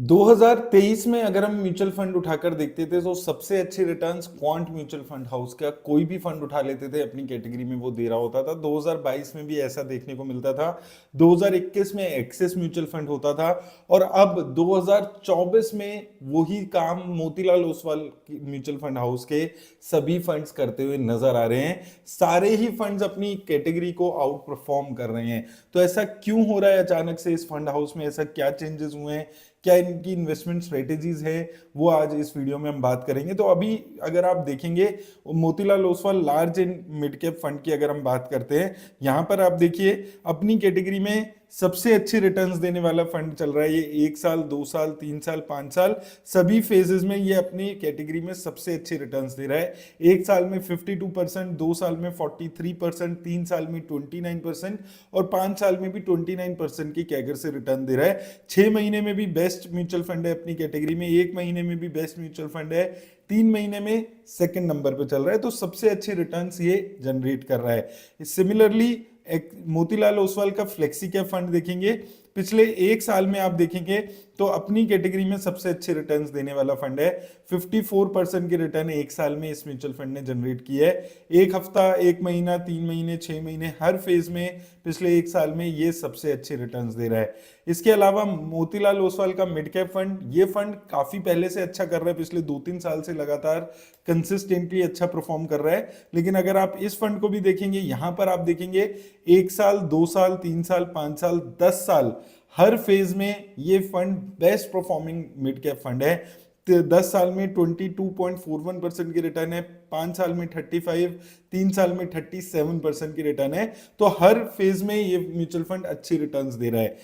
2023 में अगर हम म्यूचुअल फंड उठाकर देखते थे तो सबसे अच्छे returns quant mutual fund house का कोई भी फंड उठा लेते थे अपनी कैटेगरी में वो दे रहा होता था। 2022 में भी ऐसा देखने को मिलता था। 2021 में एक्सिस म्यूचुअल फंड होता था और अब 2024 में वही काम Motilal Oswal mutual fund house के सभी फंड्स करते हुए नजर आ रहे हैं। सारे ही फंड्स अपनी कैटेगरी को आउट परफॉर्म कर रहे हैं। तो ऐसा क्यों हो रहा है अचानक से इस फंड हाउस में? ऐसा क्या चेंजेस हुए हैं, क्या इनकी इन्वेस्टमेंट स्ट्रेटेजीज है, वो आज इस वीडियो में हम बात करेंगे। तो अभी अगर आप देखेंगे Motilal Oswal large and mid cap fund की अगर हम बात करते हैं, यहां पर आप देखिए अपनी कैटेगरी में सबसे अच्छे रिटर्न्स देने वाला फंड चल रहा है। ये 1 साल, 2 साल, 3 साल, 5 साल सभी फेजेस में ये अपनी कैटेगरी में सबसे अच्छे रिटर्न्स दे रहा है। 1 साल में 52%, 2 साल में 43%, 3 साल में 29% और 5 साल में भी 29% की कैगर से रिटर्न दे रहा है। 6 महीने में भी बेस्ट म्यूचुअल फंड है अपनी कैटेगरी में, 1 महीने में भी बेस्ट म्यूचुअल फंड है, 3 महीने में सेकंड नंबर पे चल रहा है। तो सबसे अच्छे रिटर्न्स ये जनरेट कर रहा है। सिमिलरली एक मोतीलाल ओसवाल का फ्लेक्सी कैप फंड देखेंगे, पिछले 1 साल में आप देखेंगे तो अपनी कैटेगरी में सबसे अच्छे रिटर्न्स देने वाला फंड है। 54% के रिटर्न 1 साल में इस म्यूचुअल फंड ने जनरेट किया है। 1 हफ्ता, 1 महीना, 3 महीने, 6 महीने, हर फेज में पिछले 1 साल में ये सबसे अच्छे रिटर्न्स दे रहा है। इसके अलावा मोतीलाल ओसवाल का मिड कैप फंड, ये फंड काफी पहले से अच्छा कर रहा है, पिछले 2-3 साल से लगातार कंसिस्टेंटली अच्छा परफॉर्म कर रहा है। लेकिन अगर आप इस फंड को भी देखेंगे, यहां पर आप देखेंगे 1 साल, 2 साल, 3 साल, 5 साल, 10 साल हर फेज में ये fund best performing mid cap fund है। 10 साल में 22.41% की रिटर्न है, 5 साल में 35, 3 साल में 37% की रिटर्न है। तो हर फेज में ये म्यूचुअल फंड अच्छी रिटर्न्स दे रहा है।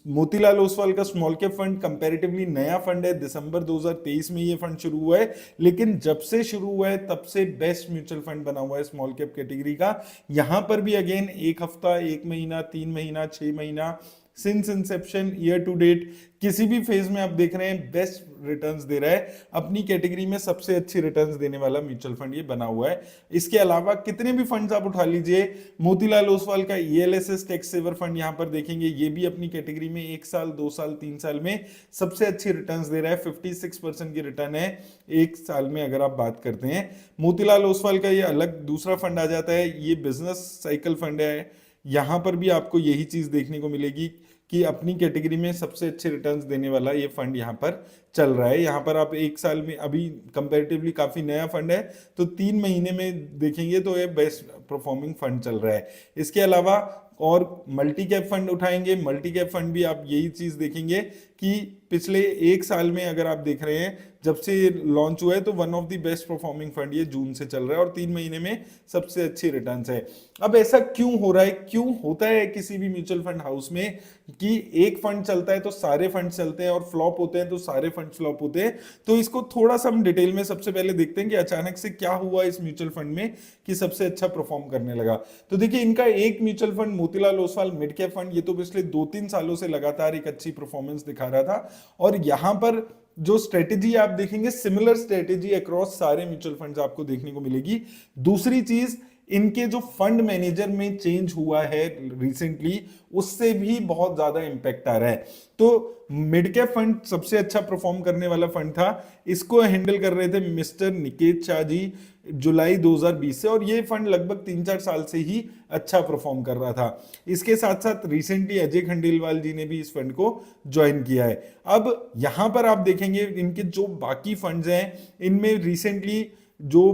मोतीलाल ओसवाल का स्मॉल कैप फंड कंपैरेटिवली नया फंड है, दिसंबर 2023 में ये फंड शुरू हुआ है, लेकिन जब से शुरू हुआ है तब से बेस्ट म्यूचुअल फंड बना हुआ है स्मॉल कैप कैटेगरी का। यहां पर भी अगेन 1 हफ्ता, 1 महीना, 3 महीना, 6 महीना, since inception, year to date, किसी भी फेज में आप देख रहे हैं बेस्ट रिटर्न्स दे रहा है। अपनी कैटेगरी में सबसे अच्छी रिटर्न्स देने वाला म्यूचुअल फंड ये बना हुआ है। इसके अलावा कितने भी फंड्स आप उठा लीजिए, मोतीलाल ओसवाल का ईएलएसएस टैक्स सेवर फंड यहां पर देखेंगे, ये भी अपनी कैटेगरी में 1 साल, 2 साल, 3 साल में सबसे अच्छी रिटर्न्स दे रहा है। 56% की रिटर्न है 1 साल में अगर आप बात करते हैं। मोतीलाल ओसवाल का ये अलग दूसरा फंड आ जाता है, ये बिजनेस साइकिल फंड है। यहां पर भी आपको यही चीज देखने को मिलेगी कि अपनी कैटेगरी में सबसे अच्छे रिटर्न्स देने वाला ये फंड यहाँ पर चल रहा है। यहाँ पर आप 1 साल में, अभी कंपैरेटिवली काफी नया फंड है, तो 3 महीने में देखेंगे तो ये बेस्ट परफॉर्मिंग फंड चल रहा है। इसके अलावा और मल्टी कैप फंड उठाएंगे, मल्टी कैप फंड भी आप यही चीज देखेंगे कि पिछले 1 साल में अगर आप देख रहे हैं जब से ये लॉन्च हुआ है तो one of the best performing fund ये जून से चल रहा है और 3 महीने में सबसे अच्छी रिटर्न्स है। अब ऐसा क्यों हो रहा है, क्यों होता है किसी भी म्यूचुअल फंड हाउस में कि एक फंड चलता है तो सारे फंड चलते हैं और फ्लॉप होते हैं तो सारे फंड फ्लॉप होते हैं? तो इसको थोड़ा सा हम डिटेल में सबसे पहले देखते हैं कि अचानक से क्या हुआ इस म्यूचुअल फंड में कि सबसे अच्छा परफॉर्म करने लगा। तो देखिए, इनका एक mutual fund Motilal Oswal mid cap fund, ये तो पिछले 2-3 सालों से लगातार एक अच्छी परफॉर्मेंस दिखा रहा था और यहां पर जो स्ट्रेटेजी आप देखेंगे, सिमिलर स्ट्रेटेजी अक्रॉस सारे म्यूचुअल फंड्स आपको देखने को मिलेगी। दूसरी चीज, इनके जो फंड मैनेजर में चेंज हुआ है रिसेंटली, उससे भी बहुत ज्यादा इंपैक्ट आ रहा है। तो मिड कैप फंड सबसे अच्छा परफॉर्म करने वाला फंड था, इसको हैंडल कर रहे थे मिस्टर निकेत शाह जी जुलाई 2020 से, और ये फंड लगभग 3-4 साल से ही अच्छा परफॉर्म कर रहा था। इसके साथ साथ रिसेंटली अजय खंडेलवाल जी ने भी इस फंड को ज्वाइन किया है। अब यहां पर आप देखेंगे इनके जो बाकी फंड्स हैं, इनमें रिसेंटली जो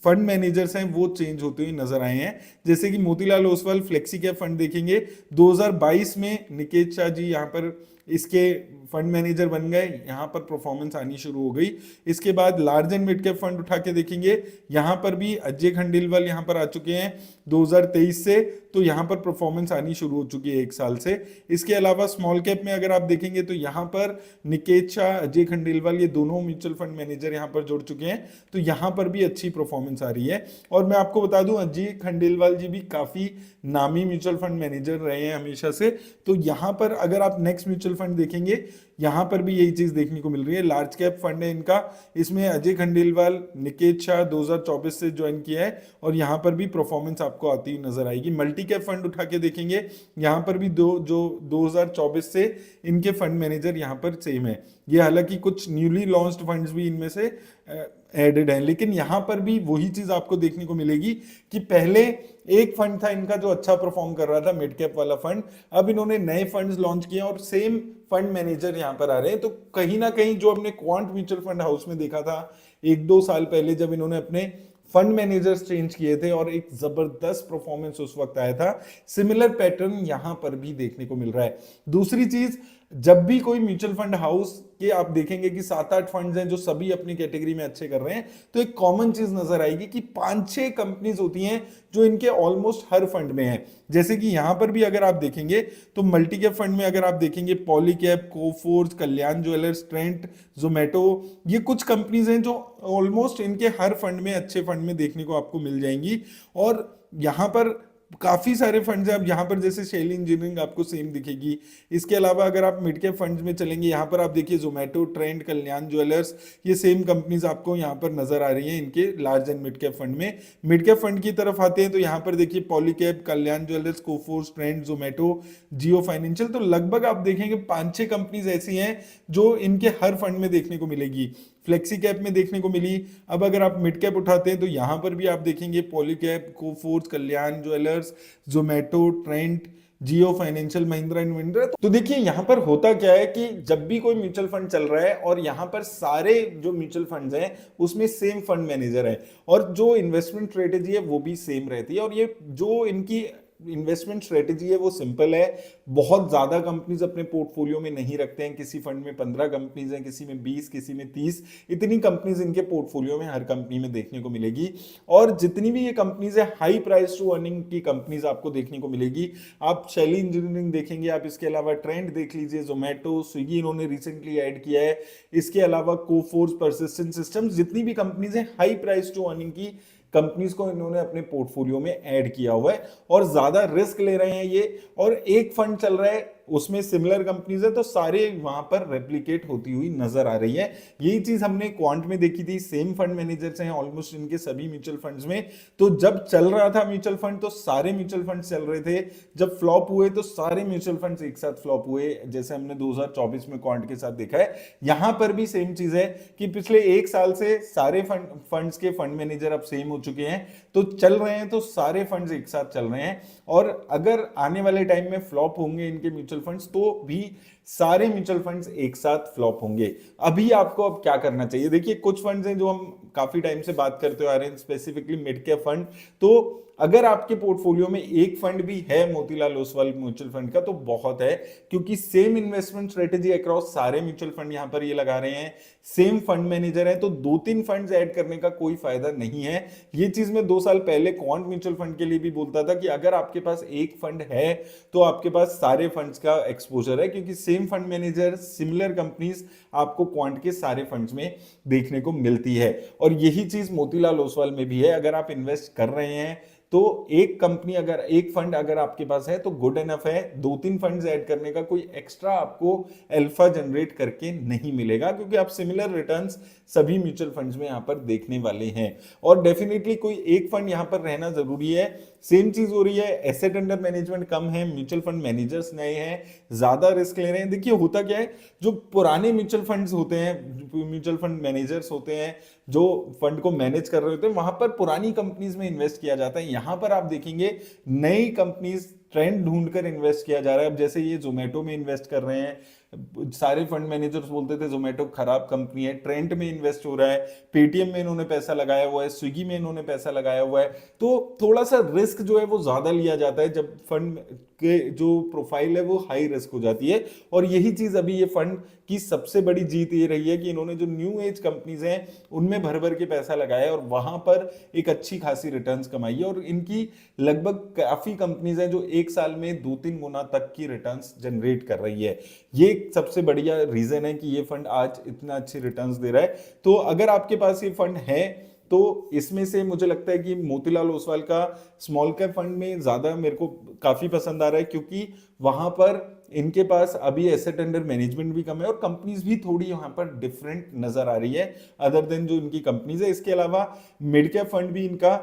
फंड मैनेजर्स हैं वो चेंज होते हुए नजर आए हैं। जैसे कि Motilal Oswal flexi cap fund देखेंगे, 2022 में निकेत शाह जी यहाँ पर इसके फंड मैनेजर बन गए, यहाँ पर परफॉर्मेंस आनी शुरू हो गई। इसके बाद large and mid cap fund उठा के देखेंगे, यहाँ पर भी अजय खंडेलवाल यहाँ पर आ चुके हैं 2023 से, तो यहाँ पर परफॉर्मेंस आनी शुरू हो चुकी है 1 साल से। इसके अलावा स्मॉल कैप में अगर आप देखेंगे तो यहाँ पर निकेत शाह, अजय खंडेलवाल, ये दोनों म्यूचुअल फंड मैनेजर यहाँ पर जुड़ चुके हैं, तो यहाँ पर भी अच्छी परफॉर्मेंस आ रही है। और मैं आपको बता दूं, अजय खंडेलवाल जी भी काफी नामी म्यूचुअल फंड मैनेजर रहे हैं हमेशा से। तो यहाँ पर अगर आप नेक्स्ट म्यूचुअल फंड देखेंगे, यहाँ पर भी यही चीज देखने को मिल रही है। लार्ज कैप फंड है इनका, इसमें अजय खंडेलवाल, निकेत शाह 2024 से ज्वाइन किया है और यहाँ पर भी परफॉर्मेंस आपको आती हुई नजर आएगी। मल्टी कैप फंड उठा के देखेंगे, यहाँ पर भी 2024 से इनके फंड मैनेजर यहाँ पर सेम है। ये हालांकि कुछ न्यूली लॉन्च्ड फंड्स भी इनमें से एडेड हैं, लेकिन यहाँ पर भी वही चीज आपको देखने को मिलेगी कि पहले एक फंड था इनका जो अच्छा परफॉर्म कर रहा था, मिड कैप वाला फंड, अब इन्होंने नए फंड्स लॉन्च किए और सेम फंड मैनेजर यहाँ पर आ रहे हैं। तो कहीं ना कहीं जो हमने क्वांट म्यूचुअल फंड हाउस में देखा था 1-2 साल पहले, जब इन्होंने अपने फंड मैनेजर्स चेंज किए थे और एक जबरदस्त परफॉर्मेंस उस वक्त आया था, सिमिलर पैटर्न यहां पर भी देखने को मिल रहा है। दूसरी चीज, जब भी कोई म्यूचुअल फंड हाउस के आप देखेंगे कि 7-8 फंड्स हैं जो सभी अपनी कैटेगरी में अच्छे कर रहे हैं, तो एक कॉमन चीज नजर आएगी कि 5-6 कंपनीज होती हैं जो इनके ऑलमोस्ट हर फंड में है। जैसे कि यहां पर भी अगर आप देखेंगे तो मल्टी कैप फंड में अगर आप देखेंगे पॉलीकैब, कोफोर्ज, कल्याण ज्वेलर्स, ट्रेंट, जोमेटो, ये कुछ कंपनीज हैं जो ऑलमोस्ट इनके हर फंड में, अच्छे फंड में देखने को आपको मिल जाएंगी। और यहाँ पर काफी सारे फंड्स हैं। अब यहाँ पर जैसे शैली इंजीनियरिंग आपको सेम दिखेगी। इसके अलावा अगर आप मिड कैप फंड्स में चलेंगे, यहाँ पर आप देखिए जोमेटो, ट्रेंड, कल्याण ज्वेलर्स, ये सेम कंपनीज आपको यहाँ पर नजर आ रही हैं इनके large and mid cap fund में। मिड कैप फंड की तरफ आते हैं तो यहाँ पर देखिए पॉलीकैब, कल्याण ज्वेलर्स, कोफोर्स, ट्रेंड, जोमेटो, जियो फाइनेंशियल, तो लगभग आप देखेंगे 5-6 कंपनीज ऐसी हैं जो इनके हर फंड में देखने को मिलेगी। फ्लेक्सी कैप में देखने को मिली। अब अगर आप मिड कैप उठाते हैं तो यहां पर भी आप देखेंगे Polycab, Coforge, Kalyan jewellers, Zomato, Trent, Jio financial, Mahindra and Mahindra. तो देखिए यहां पर होता क्या है कि जब भी कोई म्यूचुअल फंड चल रहा है और यहां पर सारे जो म्यूचुअल फंड्स हैं उसमें सेम फंड मैनेजर है और जो इन्वेस्टमेंट स्ट्रेटेजी है वो भी सेम रहती है। और ये जो इनकी इन्वेस्टमेंट स्ट्रेटेजी है वो सिंपल है। बहुत ज्यादा कंपनीज अपने पोर्टफोलियो में नहीं रखते हैं। किसी फंड में 15 कंपनीज हैं, किसी में 20, किसी में 30, इतनी कंपनीज इनके पोर्टफोलियो में हर कंपनी में देखने को मिलेगी। और जितनी भी ये कंपनीज है हाई प्राइस टू अर्निंग की कंपनीज आपको देखने को मिलेगी। आप शैली इंजीनियरिंग देखेंगे, आप इसके अलावा ट्रेंड देख लीजिए, जोमेटो, स्विगी इन्होंने रिसेंटली ऐड किया है, इसके अलावा कोफोर्स, परसिस्टेंट सिस्टम्स, जितनी भी कंपनीज है हाई प्राइस टू अर्निंग की कंपनीज को इन्होंने अपने पोर्टफोलियो में ऐड किया हुआ है और ज्यादा रिस्क ले रहे हैं ये। और एक फंड चल रहा है उसमें सिमिलर कंपनीज है तो सारे वहां पर रेप्लिकेट होती हुई नजर आ रही है। यही चीज हमने क्वांट में देखी थी। सेम फंड मैनेजर्स हैं ऑलमोस्ट इनके सभी म्यूचुअल फंड्स में। तो जब चल रहा था म्यूचुअल फंड तो सारे म्यूचुअल फंड चल रहे थे, जब फ्लॉप हुए तो सारे म्यूचुअल फंड्स एक साथ फ्लॉप हुए, जैसे हमने 2024 में क्वांट के साथ देखा है। यहां पर भी सेम चीज है कि पिछले 1 साल से सारे फंड्स के फंड मैनेजर अब सेम हो चुके हैं, तो चल रहे हैं तो सारे फंड्स एक साथ चल रहे हैं। और अगर आने वाले टाइम में फ्लॉप होंगे इनके म्यूचुअल फंड्स तो भी सारे म्यूचुअल फंड्स एक साथ फ्लॉप होंगे। अभी आपको अब क्या करना चाहिए, देखिए कुछ फंड्स हैं जो हम काफी टाइम से बात करते आ रहे हैं, स्पेसिफिकली मिड कैप फंड। तो अगर आपके पोर्टफोलियो में एक फंड भी है मोतीलाल ओसवाल म्यूचुअल फंड का तो बहुत है, क्योंकि सेम इन्वेस्टमेंट स्ट्रेटेजी अक्रॉस सारे म्यूचुअल फंड यहां पर ये लगा रहे हैं, सेम फंड मैनेजर है, तो 2-3 फंड्स ऐड करने का कोई फायदा नहीं है। ये चीज मैं 2 साल पहले क्वांट म्यूचुअल फंड के लिए भी बोलता था कि अगर आपके पास एक फंड है तो आपके पास सारे फंड्स का एक्सपोजर है, क्योंकि same fund manager, similar companies आपको क्वांट के सारे फंड्स में देखने को मिलती है। और यही चीज मोतीलाल ओसवाल में भी है। अगर आप इन्वेस्ट कर रहे हैं तो एक कंपनी, अगर एक फंड अगर आपके पास है तो गुड एनफ है। 2-3 फंड्स ऐड करने का कोई एक्स्ट्रा आपको अल्फा जनरेट करके नहीं मिलेगा, क्योंकि आप सिमिलर रिटर्न्स सभी म्यूचुअल फंड्स में यहां पर देखने वाले हैं। और डेफिनेटली कोई एक फंड यहां पर रहना जरूरी है। सेम चीज हो रही है, एसेट अंडर मैनेजमेंट कम है, म्यूचुअल फंड मैनेजर्स नए हैं, ज्यादा रिस्क ले रहे हैं। देखिए होता क्या है, जो पुराने म्यूचुअल फंड्स होते हैं, म्यूचुअल फंड मैनेजर्स होते हैं जो फंड को मैनेज कर रहे होते हैं, वहां पर पुरानी कंपनीज में इन्वेस्ट किया जाता है। यहां पर आप देखेंगे नई कंपनीज ट्रेंड ढूंढकर इन्वेस्ट किया जा रहा है। अब जैसे ये जोमेटो में इन्वेस्ट कर रहे हैं, सारे फंड मैनेजर्स बोलते थे जोमेटो खराब कंपनी है, ट्रेंड में इन्वेस्ट हो रहा है, पेटीएम में इन्होंने पैसा लगाया हुआ है, स्विगी में इन्होंने पैसा लगाया हुआ है। तो थोड़ा सा रिस्क जो है वो ज्यादा लिया जाता है जब फंड के जो प्रोफाइल है वो हाई रिस्क हो जाती है। और यही चीज अभी ये फंड की सबसे बड़ी जीत ये रही है कि इन्होंने जो न्यू एज कंपनीज हैं उनमें भर भर के पैसा लगाया और वहां पर एक अच्छी खासी रिटर्न्स कमाई है। और इनकी लगभग काफी कंपनीज हैं जो एक साल में 2-3 गुना तक की रिटर्न्स जनरेट कर रही है। ये सबसे बढ़िया रीजन है कि ये फंड आज इतना अच्छी रिटर्न्स दे रहा है। तो अगर आपके पास ये फंड है तो इसमें से मुझे लगता है कि मोतीलाल ओसवाल का स्मॉल कैप फंड में ज्यादा मेरे को काफी पसंद आ रहा है, क्योंकि वहां पर इनके पास अभी एसेट अंडर मैनेजमेंट भी कम है और कंपनीज भी थोड़ी यहाँ पर डिफरेंट नजर आ रही है अदर देन जो इनकी कंपनीज है। इसके अलावा मिड कैप फंड भी इनका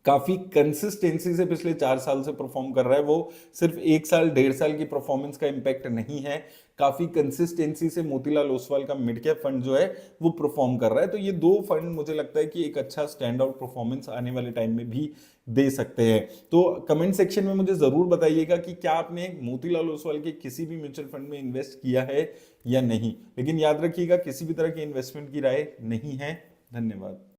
काफी कंसिस्टेंसी से पिछले 4 साल से परफॉर्म कर रहा है। वो सिर्फ 1 साल 1.5 साल की परफॉर्मेंस का इम्पैक्ट नहीं है, काफी कंसिस्टेंसी से मोतीलाल ओसवाल का मिड कैप फंड जो है वो परफॉर्म कर रहा है। तो ये दो फंड मुझे लगता है कि एक अच्छा स्टैंड आउट परफॉर्मेंस आने वाले टाइम में भी दे सकते हैं। तो कमेंट सेक्शन में मुझे जरूर बताइएगा कि क्या आपने मोतीलाल ओसवाल के किसी भी म्यूचुअल फंड में इन्वेस्ट किया है या नहीं। लेकिन याद रखिएगा किसी भी तरह की इन्वेस्टमेंट की राय नहीं है। धन्यवाद।